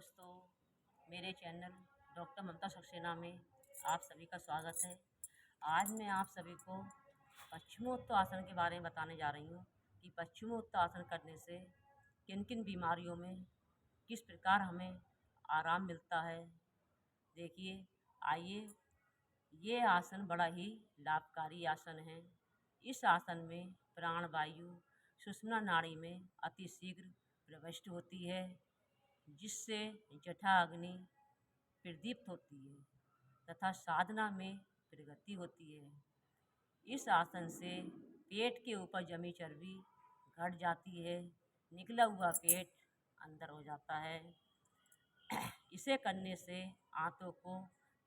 दोस्तों, मेरे channel doctor ममता सक्सेना में आप सभी का स्वागत है। आज मैं आप सभी को पश्चिमोत्तासन के बारे में बताने जा रही हूँ कि पश्चिमोत्तासन करने से किन किन बीमारियों में किस प्रकार हमें आराम मिलता है। देखिए, आइए, ये आसन बड़ा ही लाभकारी आसन है। इस आसन में प्राण वायु सुषुम्ना नाड़ी में अतिशीघ्र प्रविष्ट होती है, जिससे जठा अग्नि प्रदीप्त होती है तथा साधना में प्रगति होती है। इस आसन से पेट के ऊपर जमी चर्बी घट जाती है, निकला हुआ पेट अंदर हो जाता है। इसे करने से आंतों को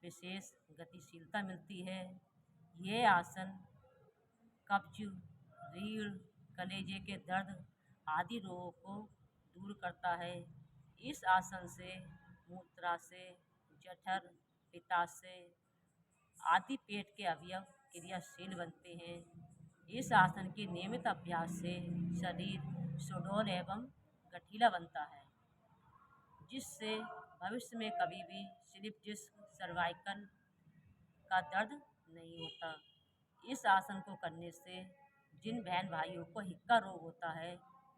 विशेष गतिशीलता मिलती है। यह आसन कब्ज, रीढ़, कलेजे के दर्द आदि रोगों को दूर करता है। इस आसन से मूत्राशय, जठर, पित्ताशय आदि पेट के अवयव क्रियाशील बनते हैं। इस आसन के नियमित अभ्यास से शरीर सुडौल एवं गठीला बनता है, जिससे भविष्य में कभी भी स्लिप डिस्क, सर्वाइकल का दर्द नहीं होता। इस आसन को करने से जिन बहन भाइयों को हिक्का रोग होता है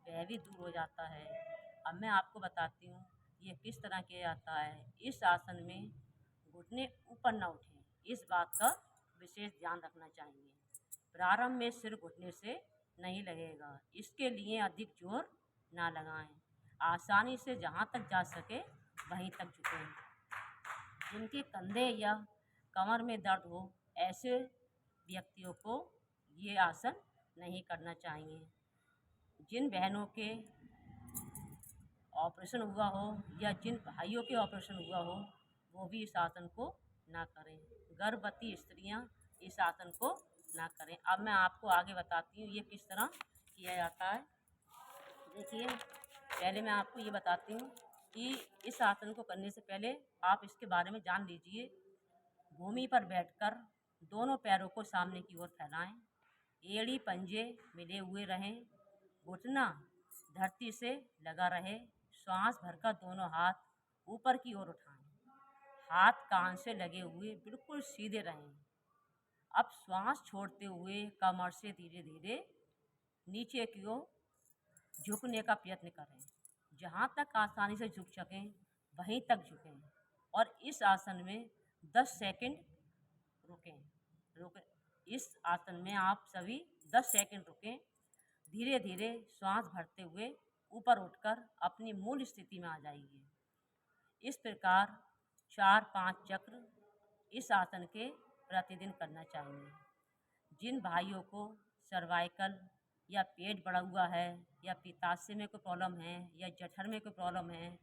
वह भी दूर हो जाता है। अब मैं आपको बताती हूँ ये किस तरह किया जाता है। इस आसन में घुटने ऊपर न उठें, इस बात का विशेष ध्यान रखना चाहिए। प्रारंभ में सिर घुटने से नहीं लगेगा, इसके लिए अधिक जोर ना लगाएं। आसानी से जहाँ तक जा सके वहीं तक झुकें। जिनके कंधे या कमर में दर्द हो, ऐसे व्यक्तियों को ये आसन नहीं करना चाहिए। जिन बहनों के ऑपरेशन हुआ हो या जिन भाइयों के ऑपरेशन हुआ हो, वो भी इस आसन को ना करें। गर्भवती स्त्रियां इस आसन को ना करें। अब मैं आपको आगे बताती हूँ ये किस तरह किया जाता है। देखिए, पहले मैं आपको ये बताती हूँ कि इस आसन को करने से पहले आप इसके बारे में जान लीजिए। भूमि पर बैठकर दोनों पैरों को सामने की ओर फैलाएं, एड़ी पंजे मिले हुए रहें, घुटना धरती से लगा रहे, श्वास भरकर दोनों हाथ ऊपर की ओर उठाएं, हाथ कान से लगे हुए बिल्कुल सीधे रहें। अब श्वास छोड़ते हुए कमर से धीरे धीरे नीचे की ओर झुकने का प्रयत्न करें। जहाँ तक आसानी से झुक सकें वहीं तक झुकें और इस आसन में 10 सेकंड रुकें। इस आसन में आप सभी 10 सेकंड रुकें। धीरे धीरे श्वास भरते हुए ऊपर उठकर अपनी मूल स्थिति में आ जाइए। इस प्रकार 4-5 चक्र इस आसन के प्रतिदिन करना चाहिए। जिन भाइयों को सर्वाइकल या पेट बढ़ा हुआ है या पित्ताशय में कोई प्रॉब्लम है या जठर में कोई प्रॉब्लम है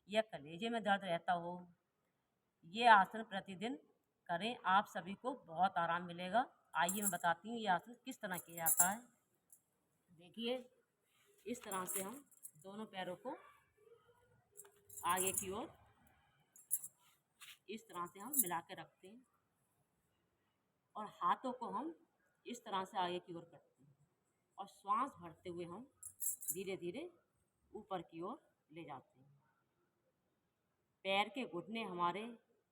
या कलेजे में दर्द रहता हो, ये आसन प्रतिदिन करें, आप सभी को बहुत आराम मिलेगा। आइए मैं बताती हूँ ये आसन किस तरह किया जाता है। देखिए, इस तरह से हम दोनों पैरों को आगे की ओर इस तरह से हम मिला के रखते हैं और हाथों को हम इस तरह से आगे की ओर करते हैं और श्वास भरते हुए हम धीरे धीरे ऊपर की ओर ले जाते हैं। पैर के घुटने हमारे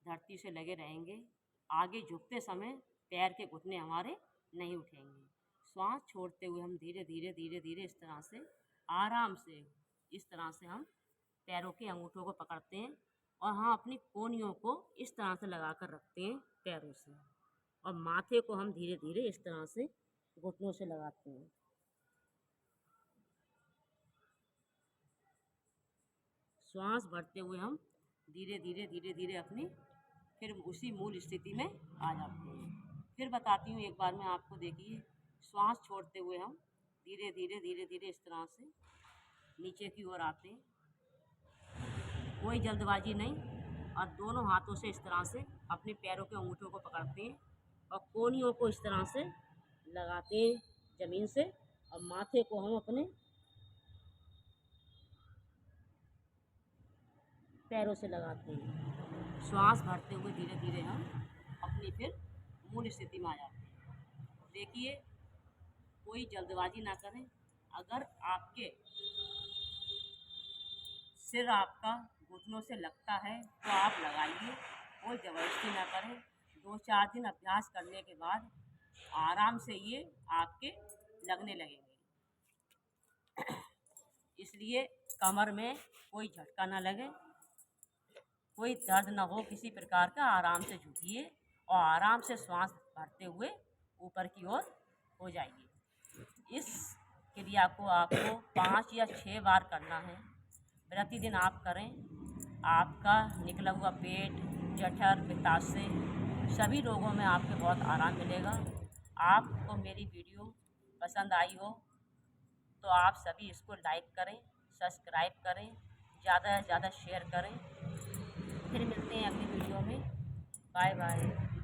धरती से लगे रहेंगे। आगे झुकते समय पैर के घुटने हमारे नहीं उठेंगे। श्वास छोड़ते हुए हम धीरे धीरे इस तरह से आराम से इस तरह से हम पैरों के अंगूठों को पकड़ते हैं और हाँ, अपनी कोहनियों को इस तरह से लगा कर रखते हैं पैरों से और माथे को हम धीरे धीरे इस तरह से घुटनों से लगाते हैं। श्वास भरते हुए हम धीरे धीरे अपनी फिर उसी मूल स्थिति में आ जाते हैं। फिर बताती हूँ एक बार मैं आपको। देखिए, श्वास छोड़ते हुए हम धीरे धीरे इस तरह से नीचे की ओर आते हैं, कोई जल्दबाजी नहीं, और दोनों हाथों से इस तरह से अपने पैरों के अंगूठों को पकड़ते हैं और कोहनियों को इस तरह से लगाते हैं जमीन से और माथे को हम अपने पैरों से लगाते हैं। श्वास भरते हुए धीरे धीरे हम अपनी फिर मूल स्थिति में आ जाते हैं। देखिए, कोई जल्दबाजी ना करें। अगर आपके सिर आपका घुटनों से लगता है तो आप लगाइए, कोई ज़बरदस्ती ना करें। 2-4 दिन अभ्यास करने के बाद आराम से ये आपके लगने लगेंगे। इसलिए कमर में कोई झटका ना लगे, कोई दर्द ना हो किसी प्रकार का। आराम से झुकिए और आराम से श्वास भरते हुए ऊपर की ओर हो जाइए। इस क्रिया को आपको 5 या 6 बार करना है। प्रतिदिन आप करें, आपका निकला हुआ पेट, जठर, पित्ताशय सभी रोगों में आपको बहुत आराम मिलेगा। आपको मेरी वीडियो पसंद आई हो तो आप सभी इसको लाइक करें, सब्सक्राइब करें, ज़्यादा से ज़्यादा शेयर करें। फिर मिलते हैं अगली वीडियो में। Bye bye.